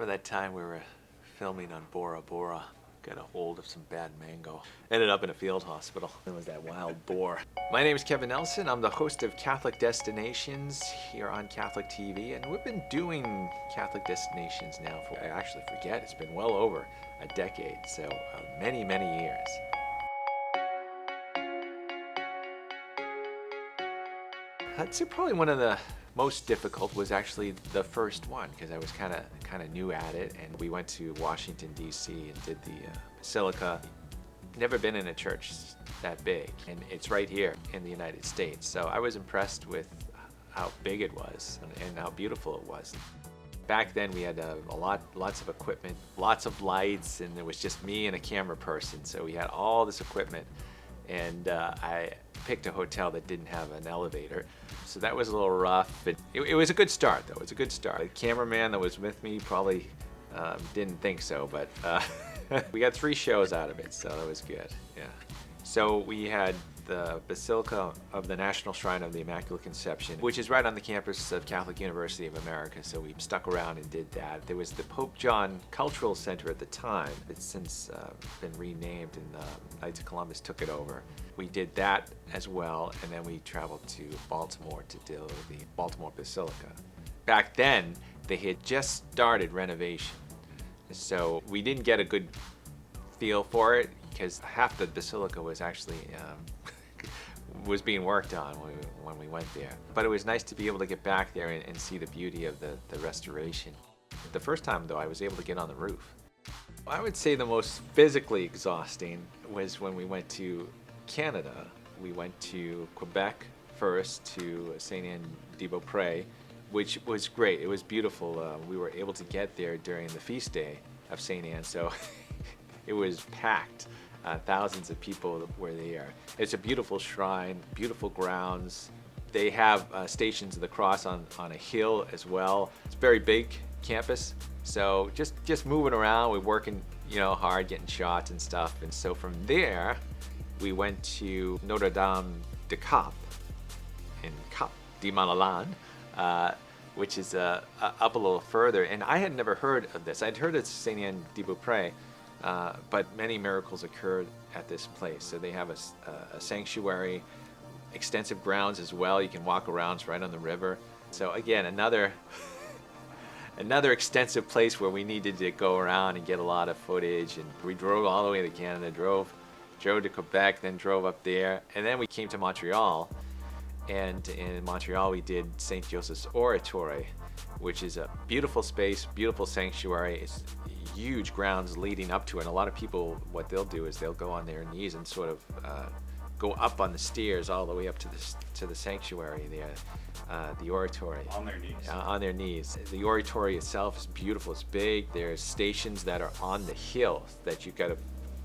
remember that time we were filming on Bora Bora. Got a hold of some bad mango. Ended up in a field hospital. It was that wild boar. My name is Kevin Nelson. I'm the host of Catholic Destinations here on Catholic TV, and we've been doing Catholic Destinations now for, I actually forget, it's been well over a decade, so many, many years. I'd say probably one of the most difficult was actually the first one, because I was kind of new at it, and we went to Washington D.C. and did the Basilica. Never been in a church that big, and it's right here in the United States. So I was impressed with how big it was and how beautiful it was. Back then we had lots of equipment, lots of lights, and it was just me and a camera person. So we had all this equipment, and I picked a hotel that didn't have an elevator. So that was a little rough, but it was a good start though. It was a good start. The cameraman that was with me probably didn't think so, but we got 3 shows out of it, so that was good, yeah. So we had the Basilica of the National Shrine of the Immaculate Conception, which is right on the campus of Catholic University of America, so we stuck around and did that. There was the Pope John Cultural Center at the time. It's since been renamed, and Knights of Columbus took it over. We did that as well, and then we traveled to Baltimore to do the Baltimore Basilica. Back then, they had just started renovation, so we didn't get a good feel for it because half the basilica was actually was being worked on when we went there. But it was nice to be able to get back there and see the beauty of the restoration. The first time though, I was able to get on the roof. I would say the most physically exhausting was when we went to Canada. We went to Quebec first, to Saint Anne de Beaupré, which was great. It was beautiful. We were able to get there during the feast day of Saint Anne, so it was packed. Thousands of people were there. It's a beautiful shrine, beautiful grounds. They have Stations of the Cross on a hill as well. It's a very big campus, so just moving around, we're working hard, getting shots and stuff. And so from there, we went to Notre Dame de Cap in Cap de Manalan, which is up a little further. And I had never heard of this. I'd heard of Saint Anne de Beaupré, but many miracles occurred at this place. So they have a sanctuary, extensive grounds as well. You can walk around, it's right on the river. So again, another extensive place where we needed to go around and get a lot of footage. And we drove all the way to Canada, drove to Quebec, then drove up there, and then we came to Montreal. And in Montreal we did St. Joseph's Oratory, which is a beautiful space, beautiful sanctuary. It's huge grounds leading up to it. And a lot of people, what they'll do is they'll go on their knees and sort of go up on the stairs all the way up to the sanctuary there, the oratory. On their knees. On their knees. The oratory itself is beautiful. It's big. There's stations that are on the hill that you've got to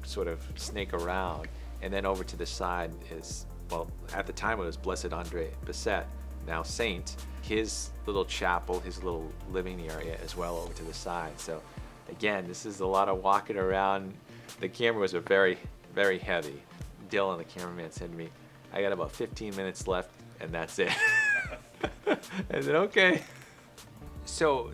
sort of snake around, and then over to the side is, well, at the time it was Blessed Andre Bessette, now Saint, his little chapel, his little living area as well over to the side. So again, this is a lot of walking around. The camera was very, very heavy. Dylan, the cameraman, said to me, I got about 15 minutes left and that's it. I said, okay. So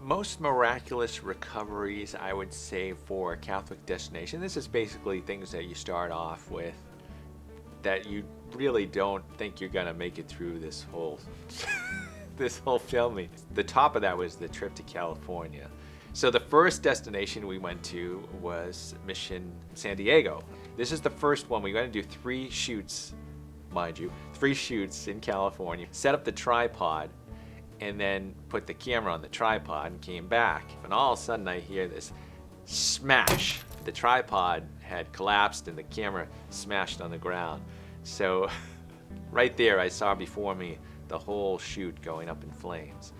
most miraculous recoveries, I would say, for Catholic Destination, this is basically things that you start off with that you really don't think you're gonna make it through this whole filming. The top of that was the trip to California. So the first destination we went to was Mission San Diego. This is the first one. We're going to do 3 shoots, mind you, 3 shoots in California. Set up the tripod, and then put the camera on the tripod and came back. And all of a sudden I hear this smash. The tripod had collapsed and the camera smashed on the ground. So right there I saw before me the whole shoot going up in flames.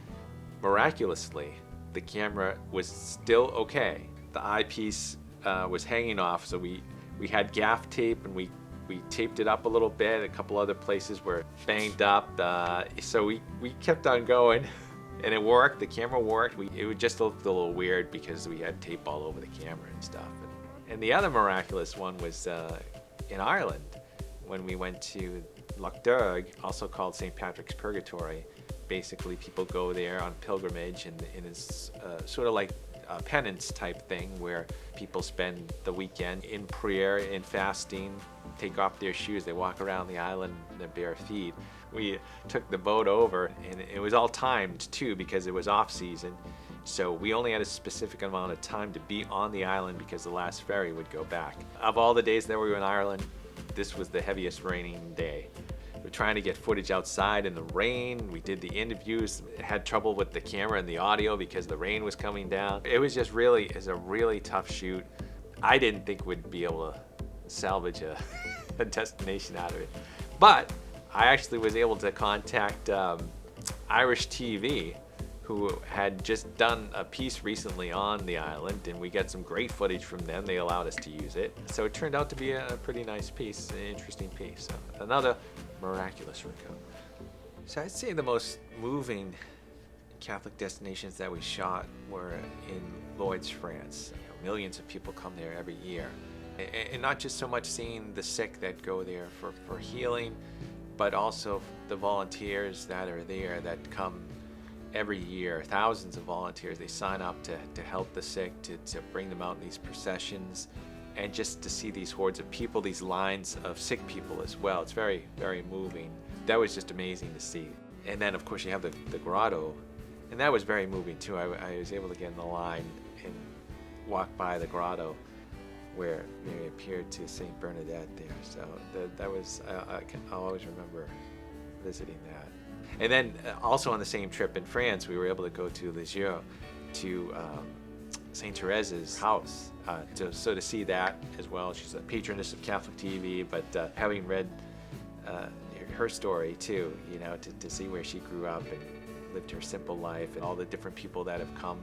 Miraculously, the camera was still okay. The eyepiece was hanging off, so we had gaff tape and we taped it up a little bit. A couple other places were banged up, so we kept on going, and it worked. The camera worked. It would just look a little weird because we had tape all over the camera and stuff. And the other miraculous one was in Ireland when we went to Lourdes, also called St. Patrick's Purgatory, basically people go there on pilgrimage, and it's sort of like a penance type thing where people spend the weekend in prayer and fasting, take off their shoes, they walk around the island in their bare feet. We took the boat over, and it was all timed too because it was off season. So we only had a specific amount of time to be on the island because the last ferry would go back. Of all the days that we were in Ireland, this was the heaviest raining day. We were trying to get footage outside in the rain. We did the interviews, had trouble with the camera and the audio because the rain was coming down. It was just really, it's a really tough shoot. I didn't think we'd be able to salvage a destination out of it. But I actually was able to contact Irish TV, who had just done a piece recently on the island, and we got some great footage from them. They allowed us to use it. So it turned out to be a pretty nice piece, an interesting piece. So another miraculous recovery. So I'd say the most moving Catholic destinations that we shot were in Lourdes, France. Millions of people come there every year. And not just so much seeing the sick that go there for healing, but also the volunteers that are there that come every year. Thousands of volunteers, they sign up to help the sick, to bring them out in these processions, and just to see these hordes of people, these lines of sick people as well. It's very, very moving. That was just amazing to see. And then of course you have the grotto, and that was very moving too. I was able to get in the line and walk by the grotto where Mary appeared to Saint Bernadette there. So that was, I'll always remember visiting that. And then also on the same trip in France, we were able to go to Lisieux, to Saint Therese's house, to see that as well. She's a patroness of CatholicTV, but having read her story too, you know, to see where she grew up and lived her simple life, and all the different people that have come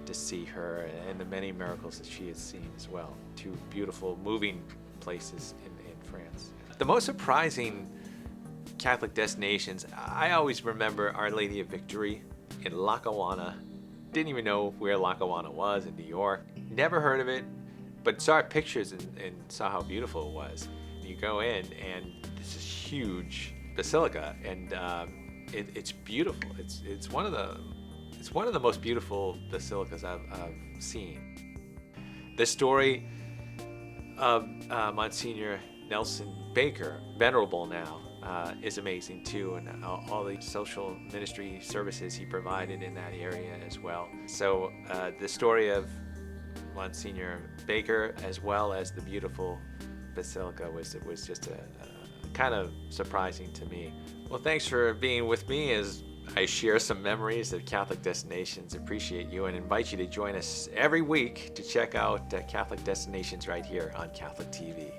to see her, and the many miracles that she has seen as well. Two beautiful, moving places in France. The most surprising Catholic destinations, I always remember Our Lady of Victory in Lackawanna. Didn't even know where Lackawanna was in New York. Never heard of it, but saw pictures and saw how beautiful it was. You go in, and this is huge basilica, and it's beautiful. It's one of the most beautiful basilicas I've seen. The story of Monsignor Nelson Baker, venerable now, is amazing too, and all the social ministry services he provided in that area as well. So the story of Monsignor Baker, as well as the beautiful basilica, was just a kind of surprising to me. Well, thanks for being with me as I share some memories of Catholic destinations. Appreciate you, and invite you to join us every week to check out Catholic destinations right here on Catholic TV.